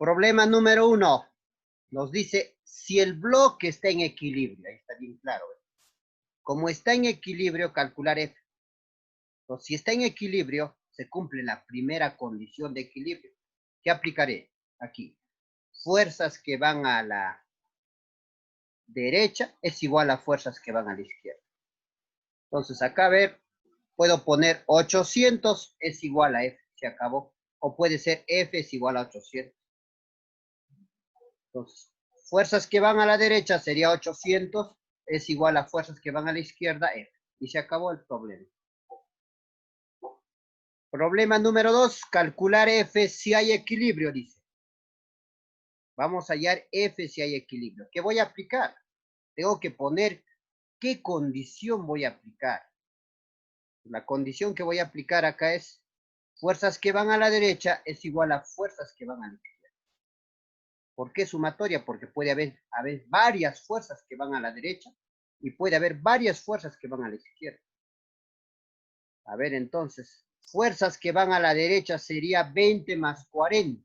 Problema número 1. Nos dice si el bloque está en equilibrio. Ahí está bien claro. Como está en equilibrio, calcular F. Entonces, si está en equilibrio, se cumple la primera condición de equilibrio. ¿Qué aplicaré? Aquí. Fuerzas que van a la derecha es igual a fuerzas que van a la izquierda. Entonces, acá a ver, puedo poner 800 es igual a F. Se acabó. O puede ser F es igual a 800. Entonces, fuerzas que van a la derecha sería 800 es igual a fuerzas que van a la izquierda, F. Y se acabó el problema. Problema número 2, calcular F si hay equilibrio, dice. Vamos a hallar F si hay equilibrio. ¿Qué voy a aplicar? Tengo que poner qué condición voy a aplicar. La condición que voy a aplicar acá es fuerzas que van a la derecha es igual a fuerzas que van a la izquierda. ¿Por qué sumatoria? Porque puede haber varias fuerzas que van a la derecha y puede haber varias fuerzas que van a la izquierda. A ver, entonces, fuerzas que van a la derecha sería 20 más 40.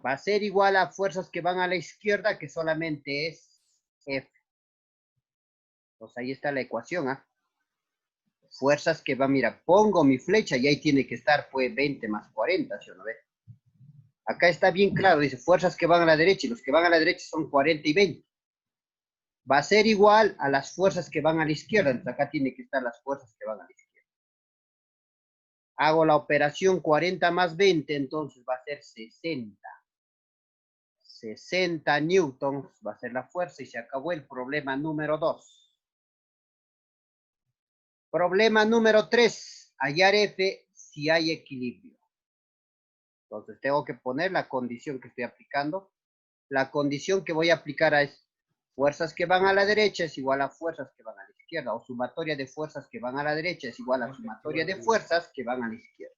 Va a ser igual a fuerzas que van a la izquierda, que solamente es F. Pues ahí está la ecuación, ¿ah? Fuerzas que van, mira, pongo mi flecha y ahí tiene que estar, pues, 20 más 40, ¿sí o no ve? Acá está bien claro, dice, fuerzas que van a la derecha, y los que van a la derecha son 40 y 20. Va a ser igual a las fuerzas que van a la izquierda, entonces acá tiene que estar las fuerzas que van a la izquierda. Hago la operación 40 más 20, entonces va a ser 60. 60 newtons va a ser la fuerza y se acabó el problema número 2. Problema número 3, hallar F si hay equilibrio. Entonces tengo que poner la condición que estoy aplicando. La condición que voy a aplicar es fuerzas que van a la derecha es igual a fuerzas que van a la izquierda, o sumatoria de fuerzas que van a la derecha es igual a sumatoria de fuerzas que van a la izquierda.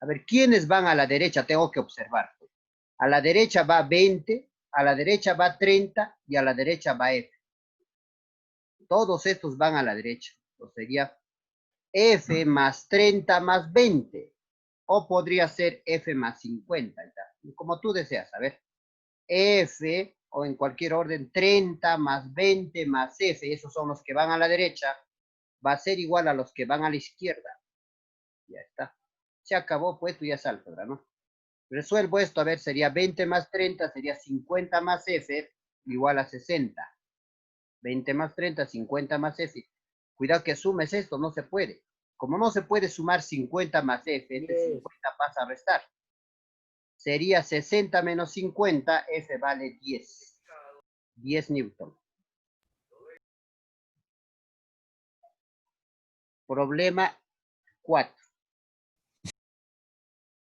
A ver, ¿quiénes van a la derecha? Tengo que observar. A la derecha va 20, a la derecha va 30 y a la derecha va F. Todos estos van a la derecha. Entonces sería F más 30 más 20. O podría ser F más 50. Como tú deseas. A ver. F, o en cualquier orden, 30 más 20 más F. Esos son los que van a la derecha. Va a ser igual a los que van a la izquierda. Ya está. Se acabó, pues tú ya sabes, ¿no? Resuelvo esto, a ver, sería 20 más 30, sería 50 más F, igual a 60. 20 más 30, 50 más F. Cuidado que sumes esto, no se puede. Como no se puede sumar 50 más F, este 50 pasa a restar. Sería 60 menos 50, F vale 10. 10 newton. Problema 4.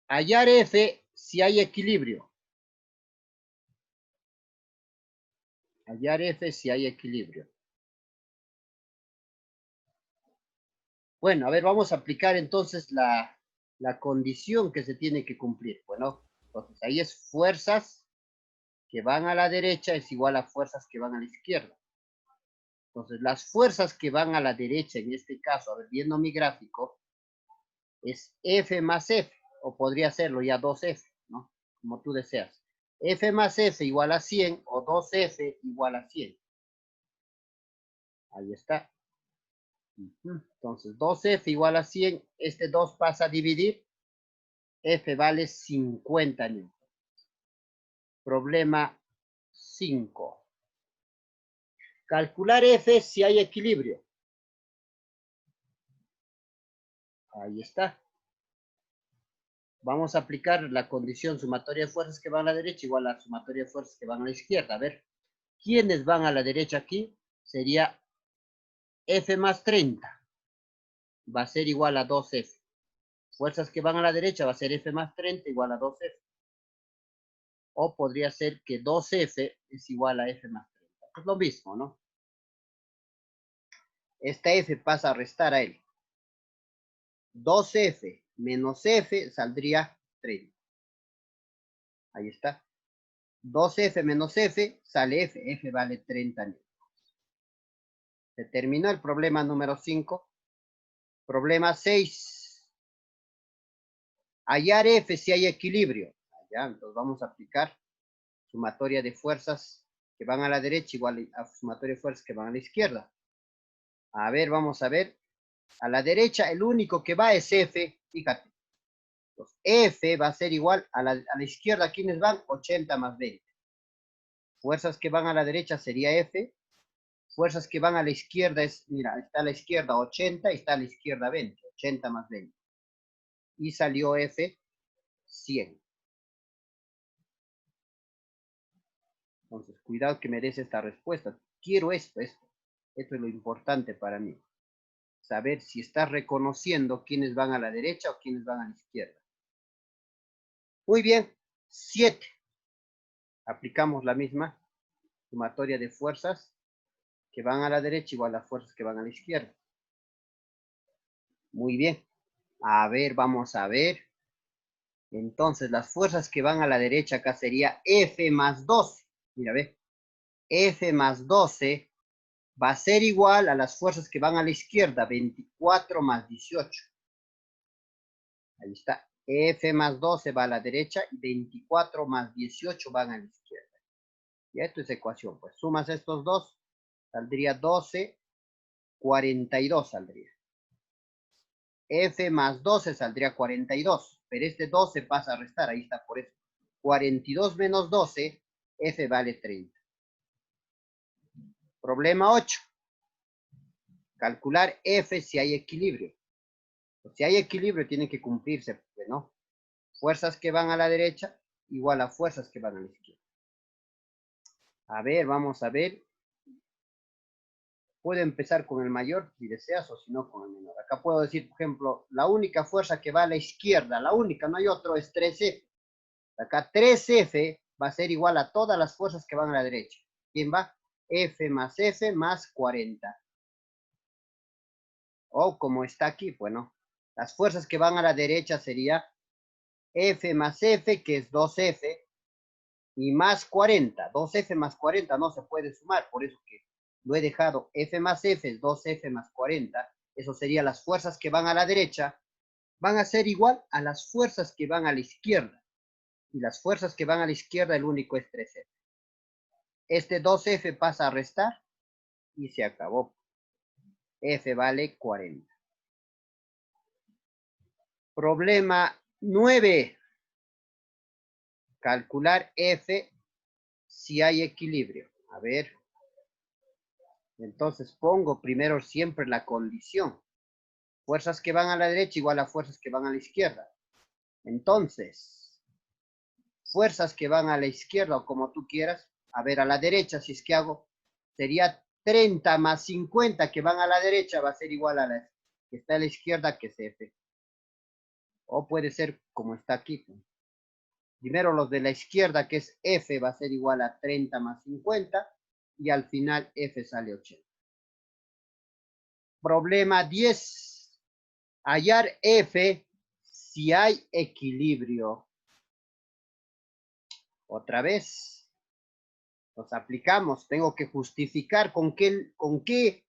Hallar F si hay equilibrio. Hallar F si hay equilibrio. Bueno, a ver, vamos a aplicar entonces la condición que se tiene que cumplir. Bueno, entonces ahí es fuerzas que van a la derecha es igual a fuerzas que van a la izquierda. Entonces, las fuerzas que van a la derecha, en este caso, a ver, viendo mi gráfico, es F más F, o podría serlo ya 2F, ¿no? Como tú deseas. F más F igual a 100, o 2F igual a 100. Ahí está. Entonces, 2F igual a 100, este 2 pasa a dividir, F vale 50 newton. Problema 5. Calcular F si hay equilibrio. Ahí está. Vamos a aplicar la condición sumatoria de fuerzas que van a la derecha igual a la sumatoria de fuerzas que van a la izquierda. A ver, ¿quiénes van a la derecha aquí? Sería F más 30. Va a ser igual a 2F. Fuerzas que van a la derecha va a ser F más 30 igual a 2F. O podría ser que 2F es igual a F más 30. Es lo mismo, ¿no? Esta F pasa a restar a él. 2F menos F saldría 30. Ahí está. 2F menos F sale F. F vale 30 newton. Se terminó el problema número 5. Problema 6. Hallar F si hay equilibrio. ¿Ya? Entonces vamos a aplicar sumatoria de fuerzas que van a la derecha igual a sumatoria de fuerzas que van a la izquierda. A ver, vamos a ver. A la derecha el único que va es F, fíjate. Entonces, F va a ser igual a la izquierda, ¿quiénes van? 80 más 20. Fuerzas que van a la derecha sería F. Fuerzas que van a la izquierda es, mira, está a la izquierda 80 y está a la izquierda 20. 80 más 20. Y salió F 100. Entonces, cuidado que me des esta respuesta. Quiero esto. Esto es lo importante para mí. Saber si estás reconociendo quiénes van a la derecha o quiénes van a la izquierda. Muy bien. 7. Aplicamos la misma sumatoria de fuerzas que van a la derecha igual a las fuerzas que van a la izquierda. Muy bien. A ver, vamos a ver. Entonces, las fuerzas que van a la derecha acá sería F más 12. Mira, ve. F más 12 va a ser igual a las fuerzas que van a la izquierda, 24 más 18. Ahí está. F más 12 va a la derecha y 24 más 18 van a la izquierda. Y esto es ecuación. Pues sumas estos dos, saldría 12, 42 saldría. F más 12 saldría 42, pero este 12 pasa a restar, ahí está, por eso. 42 menos 12, F vale 30. Problema 8. Calcular F si hay equilibrio. Pues si hay equilibrio tiene que cumplirse, ¿no? Fuerzas que van a la derecha igual a fuerzas que van a la izquierda. A ver, vamos a ver. Puedo empezar con el mayor si deseas o si no con el menor. Acá puedo decir, por ejemplo, la única fuerza que va a la izquierda, la única, no hay otro, es 3F. Acá 3F va a ser igual a todas las fuerzas que van a la derecha. ¿Quién va? F más 40. O como está aquí, bueno, las fuerzas que van a la derecha sería F más F, que es 2F, y más 40. 2F más 40 no se puede sumar, por eso que lo he dejado. F más F es 2F más 40. Eso sería las fuerzas que van a la derecha. Van a ser igual a las fuerzas que van a la izquierda. Y las fuerzas que van a la izquierda, el único es 3F. Este 2F pasa a restar y se acabó. F vale 40. Problema 9. Calcular F si hay equilibrio. A ver. Entonces pongo primero siempre la condición. Fuerzas que van a la derecha igual a fuerzas que van a la izquierda. Entonces, fuerzas que van a la izquierda o como tú quieras. A ver, a la derecha, si es que hago, sería 30 más 50 que van a la derecha va a ser igual a la que está a la izquierda, que es F. O puede ser como está aquí. Primero los de la izquierda, que es F, va a ser igual a 30 más 50. Y al final F sale 80. Problema 10. Hallar F si hay equilibrio. Otra vez. Los aplicamos. Tengo que justificar con qué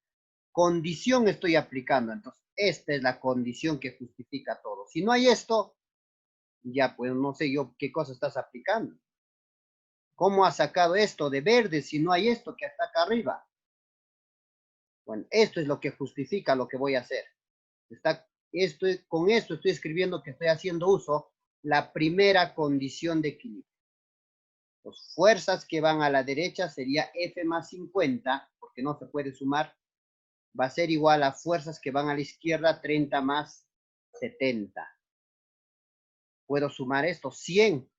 condición estoy aplicando. Entonces, esta es la condición que justifica todo. Si no hay esto, ya pues no sé yo qué cosa estás aplicando. ¿Cómo has sacado esto de verde si no hay esto que está acá arriba? Bueno, esto es lo que justifica lo que voy a hacer. Con esto estoy escribiendo que estoy haciendo uso la primera condición de equilibrio. Las fuerzas que van a la derecha sería F más 50, porque no se puede sumar. Va a ser igual a fuerzas que van a la izquierda, 30 más 70. Puedo sumar esto, 100.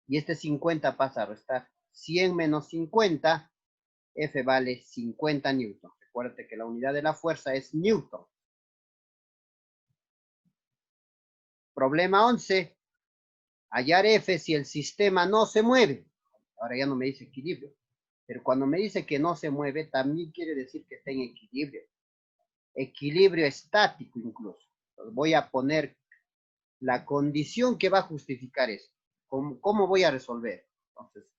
Y este 50 pasa a restar. 100 menos 50, F vale 50 newton. Recuérdate que la unidad de la fuerza es newton. Problema 11. Hallar F si el sistema no se mueve. Ahora ya no me dice equilibrio. Pero cuando me dice que no se mueve, también quiere decir que está en equilibrio. Equilibrio estático incluso. Entonces voy a poner la condición que va a justificar eso. ¿Cómo voy a resolver? Entonces,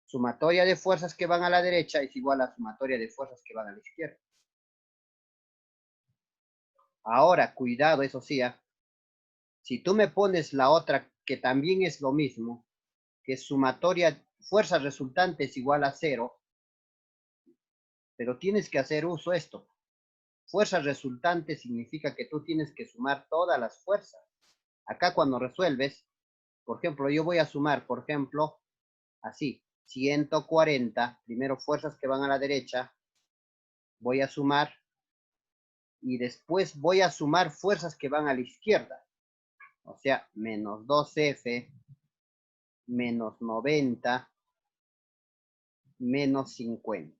sumatoria de fuerzas que van a la derecha es igual a sumatoria de fuerzas que van a la izquierda. Ahora, cuidado, eso sí, si tú me pones la otra que también es lo mismo, que sumatoria, fuerza resultante es igual a 0, pero tienes que hacer uso de esto. Fuerza resultante significa que tú tienes que sumar todas las fuerzas. Acá cuando resuelves, por ejemplo, yo voy a sumar, por ejemplo, así, 140, primero fuerzas que van a la derecha, voy a sumar, y después voy a sumar fuerzas que van a la izquierda. O sea, menos 2F, menos 90, menos 50,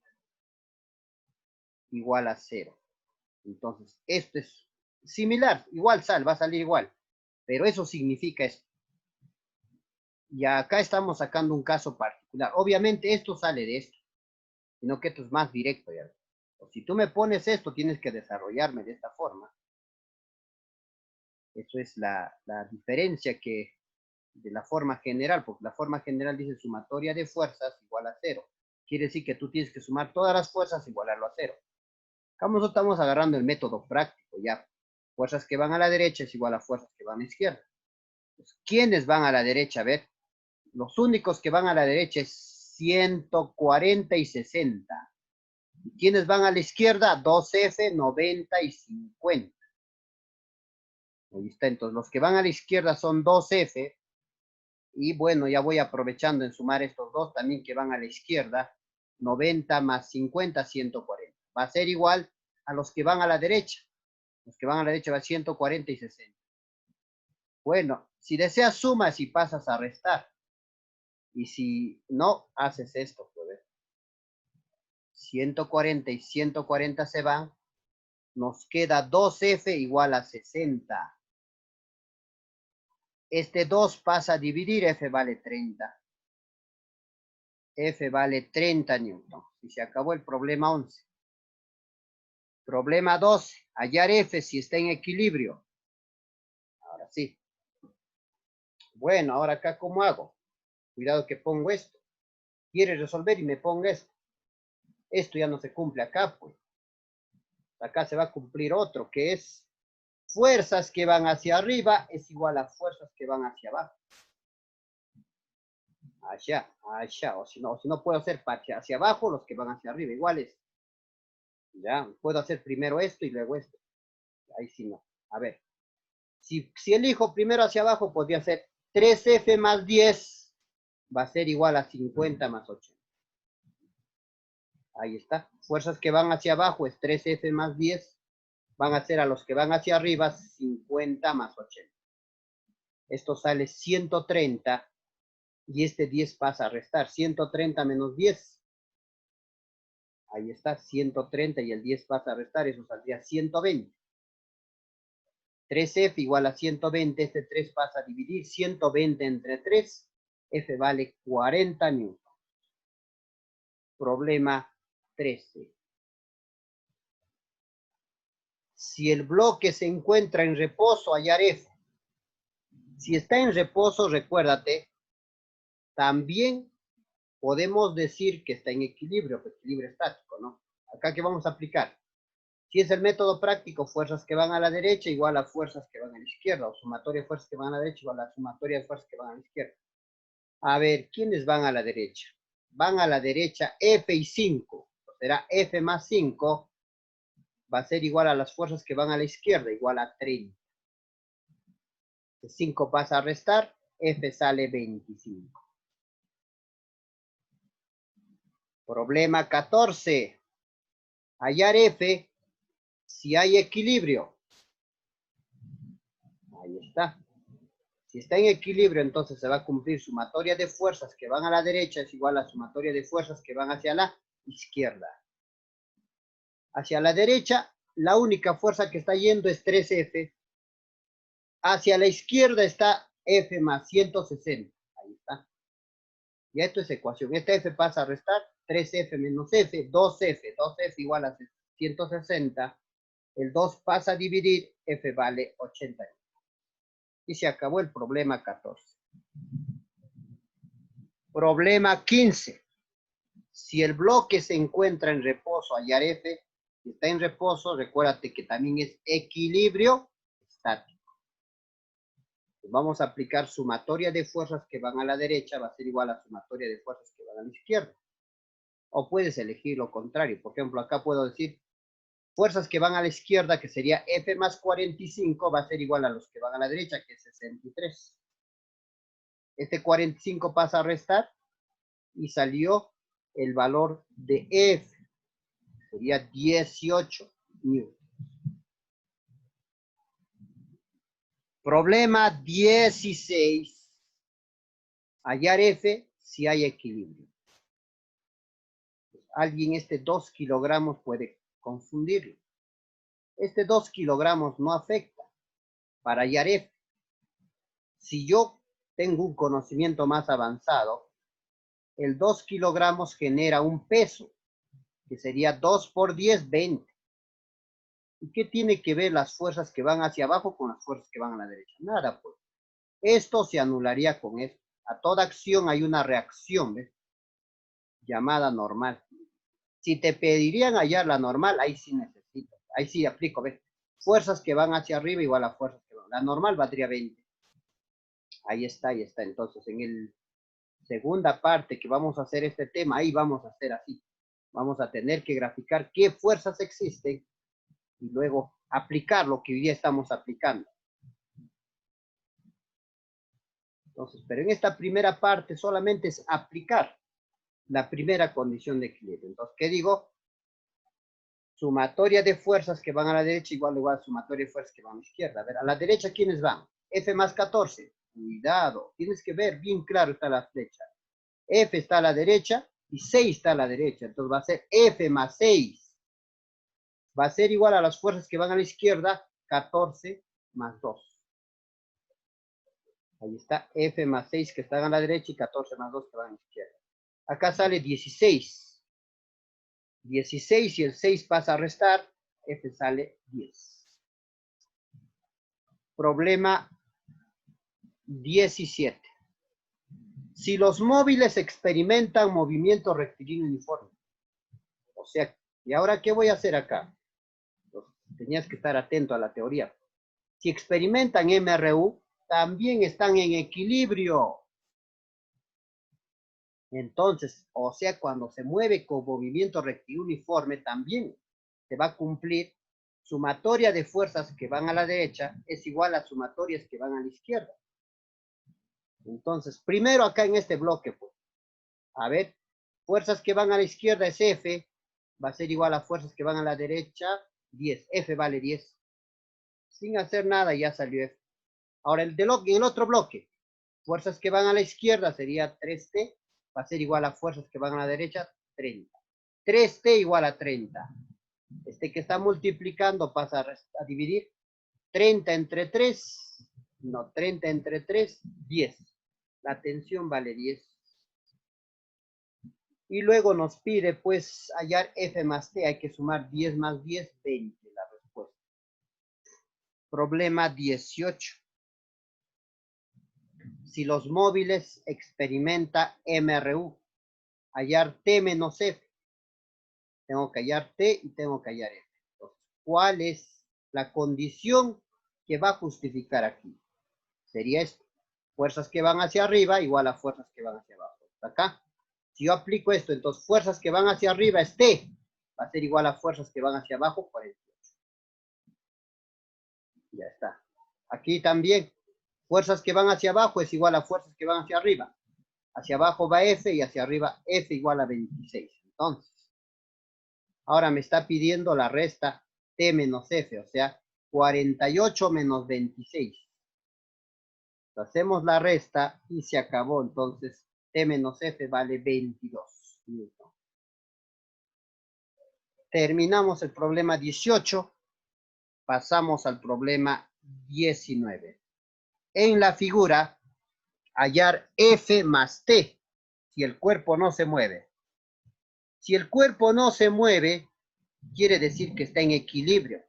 igual a 0. Entonces, esto es similar, igual va a salir igual, pero eso significa esto. Y acá estamos sacando un caso particular. Obviamente esto sale de esto, sino que esto es más directo. ¿Ya? O si tú me pones esto, tienes que desarrollarme de esta forma. Eso es la diferencia que de la forma general, porque la forma general dice sumatoria de fuerzas igual a 0. Quiere decir que tú tienes que sumar todas las fuerzas, igualarlo a 0. Acá nosotros estamos agarrando el método práctico, ya. Fuerzas que van a la derecha es igual a fuerzas que van a la izquierda. Pues, ¿quiénes van a la derecha? A ver, los únicos que van a la derecha es 140 y 60. ¿Y quiénes van a la izquierda? 2F, 90 y 50. Ahí está, entonces los que van a la izquierda son 2F, y bueno, ya voy aprovechando en sumar estos dos también que van a la izquierda, 90 más 50, 140. Va a ser igual a los que van a la derecha. Los que van a la derecha va a 140 y 60. Bueno, si deseas sumas y pasas a restar. Y si no, haces esto, pues. 140 y 140 se van. Nos queda 2F igual a 60. Este 2 pasa a dividir, F vale 30. F vale 30 newton. Y se acabó el problema 11. Problema 12. Hallar F si está en equilibrio. Ahora sí. Bueno, ahora acá, ¿cómo hago? Cuidado que pongo esto. Quiere resolver y me pongo esto. Esto ya no se cumple acá, pues. Acá se va a cumplir otro, que es fuerzas que van hacia arriba es igual a fuerzas que van hacia abajo. Allá. O si no puedo hacer hacia abajo, los que van hacia arriba, iguales. Ya, puedo hacer primero esto y luego esto. Ahí sí no. A ver. Si elijo primero hacia abajo, podría ser 3F más 10 va a ser igual a 50 más 80. Ahí está. Fuerzas que van hacia abajo es 3F más 10. Van a ser a los que van hacia arriba 50 más 80. Esto sale 130 y este 10 pasa a restar. 130 menos 10. Ahí está, 130 y el 10 pasa a restar. Eso saldría 120. 3F igual a 120. Este 3 pasa a dividir. 120 entre 3. F vale 40 newton. Problema 13. Si el bloque se encuentra en reposo, hallar F. Si está en reposo, recuérdate, también podemos decir que está en equilibrio estático, ¿no? Acá, ¿qué vamos a aplicar? Si es el método práctico, fuerzas que van a la derecha igual a fuerzas que van a la izquierda, o sumatoria de fuerzas que van a la derecha igual a sumatoria de fuerzas que van a la izquierda. A ver, ¿quiénes van a la derecha? Van a la derecha F y 5. Será F más 5 va a ser igual a las fuerzas que van a la izquierda, igual a 30. 5 pasa a restar, F sale 25. Problema 14. Hallar F si hay equilibrio. Ahí está. Si está en equilibrio, entonces se va a cumplir sumatoria de fuerzas que van a la derecha es igual a sumatoria de fuerzas que van hacia la izquierda. Hacia la derecha, la única fuerza que está yendo es 3F. Hacia la izquierda está F más 160. Ahí está. Y esto es ecuación. Esta F pasa a restar. 3F menos F, 2F. 2F igual a 160. El 2 pasa a dividir. F vale 80. Y se acabó el problema 14. Problema 15. Si el bloque se encuentra en reposo, hallar F. Si está en reposo, recuérdate que también es equilibrio estático. Vamos a aplicar sumatoria de fuerzas que van a la derecha, va a ser igual a sumatoria de fuerzas que van a la izquierda. O puedes elegir lo contrario. Por ejemplo, acá puedo decir fuerzas que van a la izquierda, que sería F más 45, va a ser igual a los que van a la derecha, que es 63. Este 45 pasa a restar y salió el valor de F. Sería 18 newtons. Problema 16. Hallar F si hay equilibrio. Alguien 2 kilogramos puede confundirlo. 2 kilogramos no afecta para hallar F. Si yo tengo un conocimiento más avanzado, el 2 kilogramos genera un peso, que sería 2 por 10, 20. ¿Y qué tiene que ver las fuerzas que van hacia abajo con las fuerzas que van a la derecha? Nada, pues. Esto se anularía con esto. A toda acción hay una reacción, ¿ves? Llamada normal. Si te pedirían hallar la normal, ahí sí necesito. Ahí sí aplico, ¿ves? Fuerzas que van hacia arriba igual a fuerzas que van. La normal valdría 20. Ahí está, ahí está. Entonces, en el segunda parte que vamos a hacer este tema, ahí vamos a hacer así. Vamos a tener que graficar qué fuerzas existen y luego aplicar lo que hoy día estamos aplicando. Entonces, pero en esta primera parte solamente es aplicar la primera condición de equilibrio. Entonces, ¿qué digo? Sumatoria de fuerzas que van a la derecha igual a sumatoria de fuerzas que van a la izquierda. A ver, a la derecha, ¿quiénes van? F más 14. Cuidado, tienes que ver bien claro está la flecha. F está a la derecha y 6 está a la derecha. Entonces va a ser F más 6. Va a ser igual a las fuerzas que van a la izquierda, 14 más 2. Ahí está F más 6 que están a la derecha y 14 más 2 que van a la izquierda. Acá sale 16. 16 y el 6 pasa a restar, F sale 10. Problema 17. Si los móviles experimentan movimiento rectilíneo uniforme. O sea, ¿y ahora qué voy a hacer acá? Tenías que estar atento a la teoría. Si experimentan MRU, también están en equilibrio. Entonces, o sea, cuando se mueve con movimiento rectilíneo uniforme, también se va a cumplir sumatoria de fuerzas que van a la derecha es igual a sumatorias que van a la izquierda. Entonces, primero acá en este bloque, pues, a ver, fuerzas que van a la izquierda es F, va a ser igual a fuerzas que van a la derecha, 10. F vale 10. Sin hacer nada ya salió F. Ahora, en el otro bloque, fuerzas que van a la izquierda sería 3T, va a ser igual a fuerzas que van a la derecha, 30. 3T igual a 30. Que está multiplicando pasa a dividir. 30 entre 3, no, 30 entre 3, 10. La tensión vale 10. Y luego nos pide, pues, hallar F más T. Hay que sumar 10 más 10, 20, la respuesta. Problema 18. Si los móviles experimenta MRU, hallar T menos F. Tengo que hallar T y tengo que hallar F. Entonces, ¿cuál es la condición que va a justificar aquí? Sería esto. Fuerzas que van hacia arriba igual a fuerzas que van hacia abajo. Acá. Si yo aplico esto, entonces fuerzas que van hacia arriba es T. Va a ser igual a fuerzas que van hacia abajo, 48. Ya está. Aquí también. Fuerzas que van hacia abajo es igual a fuerzas que van hacia arriba. Hacia abajo va F y hacia arriba F igual a 26. Entonces, ahora me está pidiendo la resta T menos F, o sea, 48 menos 26. Hacemos la resta y se acabó. Entonces, T menos F vale 22 newton. Terminamos el problema 18. Pasamos al problema 19. En la figura, hallar F más T si el cuerpo no se mueve. Si el cuerpo no se mueve, quiere decir que está en equilibrio.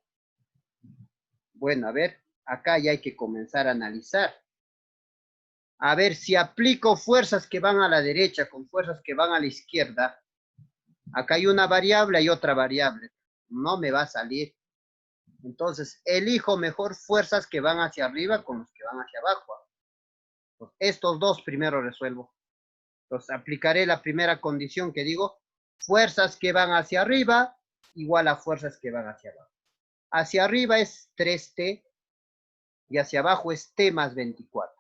Bueno, a ver, acá ya hay que comenzar a analizar. A ver, si aplico fuerzas que van a la derecha con fuerzas que van a la izquierda, acá hay una variable y otra variable. No me va a salir. Entonces, elijo mejor fuerzas que van hacia arriba con los que van hacia abajo. Entonces, estos dos primero resuelvo. Entonces, aplicaré la primera condición que digo, fuerzas que van hacia arriba igual a fuerzas que van hacia abajo. Hacia arriba es 3T y hacia abajo es T más 24.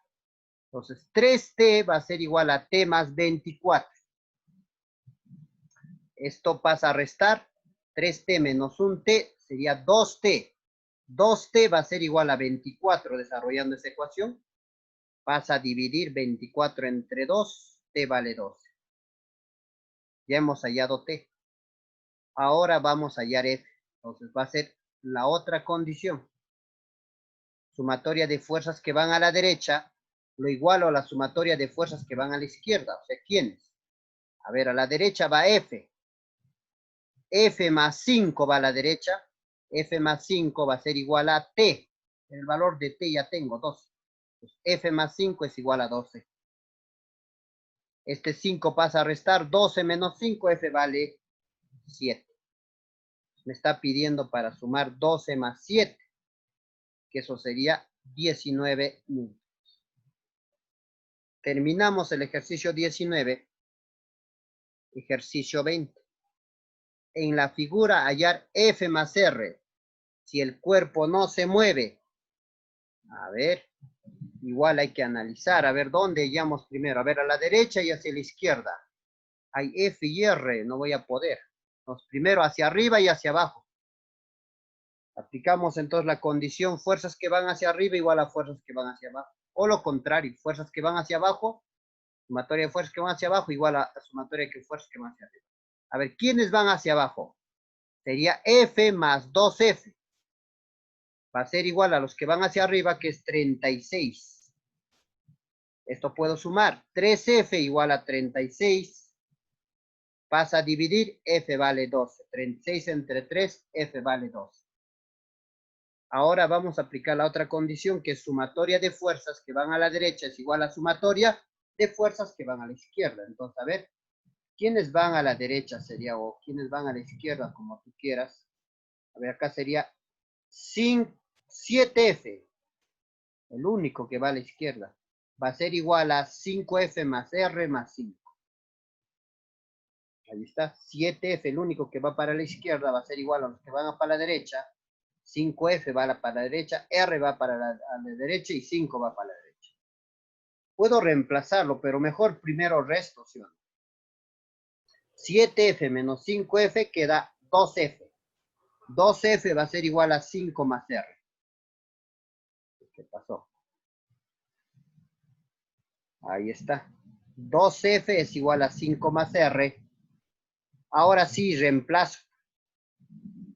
Entonces, 3T va a ser igual a T más 24. Esto pasa a restar. 3T menos 1T sería 2T. 2T va a ser igual a 24 desarrollando esa ecuación. Pasa a dividir 24 entre 2. T vale 12. Ya hemos hallado T. Ahora vamos a hallar F. Entonces va a ser la otra condición. Sumatoria de fuerzas que van a la derecha lo igualo a la sumatoria de fuerzas que van a la izquierda. O sea, ¿quiénes? A ver, a la derecha va F. F más 5 va a la derecha. F más 5 va a ser igual a T. El valor de T ya tengo, 12. Pues F más 5 es igual a 12. Este 5 pasa a restar. 12 menos 5, F vale 7. Me está pidiendo para sumar 12 más 7, que eso sería 19 newtons. Terminamos el ejercicio 19. Ejercicio 20. En la figura hallar F más R. Si el cuerpo no se mueve. A ver, igual hay que analizar. A ver, ¿dónde hallamos primero? A ver, a la derecha y hacia la izquierda. Hay F y R, no voy a poder. Entonces, primero hacia arriba y hacia abajo. Aplicamos entonces la condición fuerzas que van hacia arriba igual a fuerzas que van hacia abajo. O lo contrario, fuerzas que van hacia abajo, sumatoria de fuerzas que van hacia abajo igual a sumatoria de fuerzas que van hacia arriba. A ver, ¿quiénes van hacia abajo? Sería F más 2F. Va a ser igual a los que van hacia arriba, que es 36. Esto puedo sumar. 3F igual a 36. Pasa a dividir, F vale 12. 36 entre 3, F vale 12. Ahora vamos a aplicar la otra condición, que es sumatoria de fuerzas que van a la derecha es igual a sumatoria de fuerzas que van a la izquierda. Entonces, a ver, ¿quiénes van a la derecha sería, o quiénes van a la izquierda, como tú quieras? A ver, acá sería 7F, el único que va a la izquierda. Va a ser igual a 5F más R más 5. Ahí está, 7F, el único que va para la izquierda, va a ser igual a los que van para la derecha. 5F va para la derecha, R va para la derecha y 5 va para la derecha. Puedo reemplazarlo, pero mejor primero resto, ¿sí? 7F menos 5F queda 2F. 2F va a ser igual a 5 más R. ¿Qué pasó? Ahí está. 2F es igual a 5 más R. Ahora sí, reemplazo.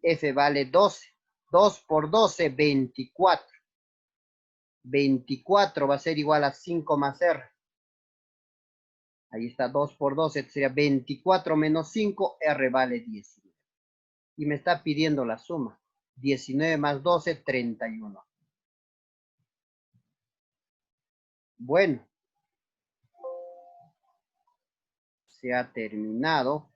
F vale 12. 2 por 12, 24. 24 va a ser igual a 5 más R. Ahí está, 2 por 12 sería 24 menos 5, R vale 19. Y me está pidiendo la suma. 19 más 12, 31. Bueno. Se ha terminado.